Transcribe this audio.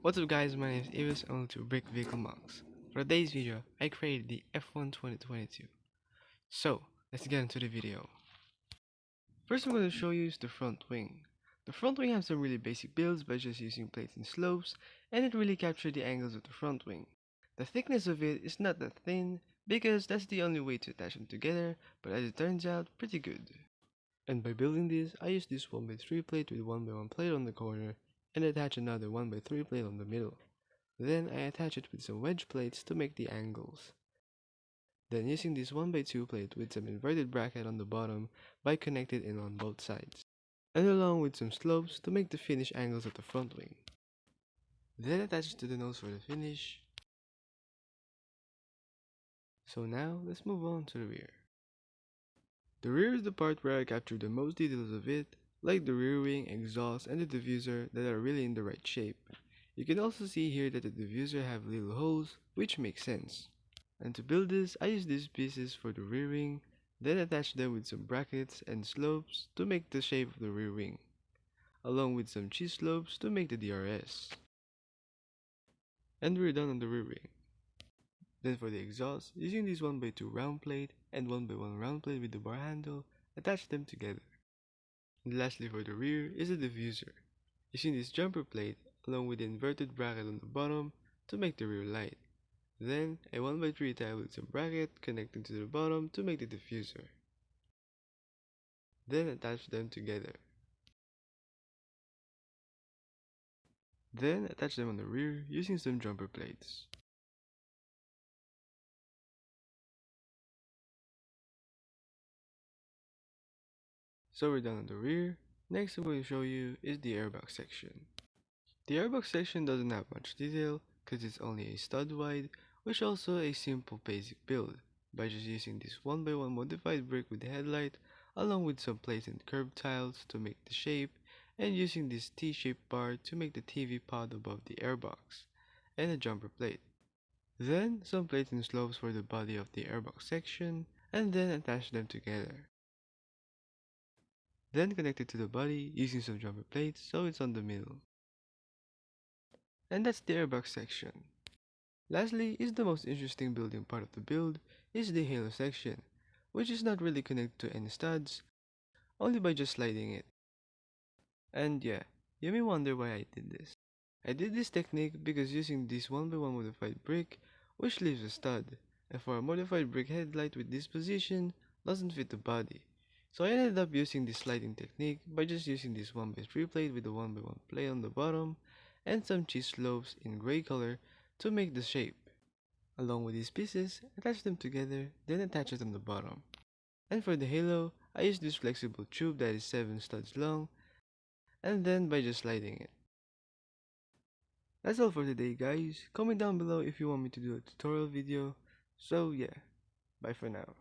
What's up guys, my name is Iris, only to Brick Vehicle Monks. For today's video, I created the F1 2022. So, let's get into the video. First I'm going to show you is the front wing. The front wing has some really basic builds by just using plates and slopes, and it really captured the angles of the front wing. The thickness of it is not that thin, because that's the only way to attach them together, but as it turns out, pretty good. And by building this, I used this 1x3 plate with 1x1 plate on the corner, and attach another 1x3 plate on the middle. Then I attach it with some wedge plates to make the angles. Then using this 1x2 plate with some inverted bracket on the bottom by connected in on both sides. And along with some slopes to make the finish angles of the front wing. Then attach it to the nose for the finish. So now let's move on to the rear. The rear is the part where I capture the most details of it, like the rear wing, exhaust, and the diffuser that are really in the right shape. You can also see here that the diffuser have little holes, which makes sense. And to build this, I use these pieces for the rear wing, then attach them with some brackets and slopes to make the shape of the rear wing, along with some cheese slopes to make the DRS. And we're done on the rear wing. Then for the exhaust, using this 1x2 round plate and 1x1 round plate with the bar handle, attach them together. And lastly for the rear is the diffuser, using this jumper plate along with the inverted bracket on the bottom to make the rear light. Then a 1x3 tile with some bracket connecting to the bottom to make the diffuser. Then attach them together. Then attach them on the rear using some jumper plates. So we're done on the rear. Next I'm going to show you is the airbox section. The airbox section doesn't have much detail because it's only a stud wide, which also a simple basic build by just using this 1x1 modified brick with the headlight along with some plates and curved tiles to make the shape, and using this T-shaped bar to make the TV pod above the airbox, and a jumper plate. Then some plates and slopes for the body of the airbox section, and then attach them together. Then connect it to the body using some jumper plates so it's on the middle. And that's the airbox section. Lastly is the most interesting building part of the build is the halo section, which is not really connected to any studs, only by just sliding it. And yeah, you may wonder why I did this. I did this technique because using this 1x1 modified brick, which leaves a stud, and for a modified brick headlight with this position, doesn't fit the body. So I ended up using this sliding technique by just using this 1x3 plate with a 1x1 plate on the bottom, and some cheese slopes in grey color to make the shape. Along with these pieces, attach them together, then attach it on the bottom. And for the halo, I used this flexible tube that is 7 studs long, and then by just sliding it. That's all for today guys, comment down below if you want me to do a tutorial video, so yeah, bye for now.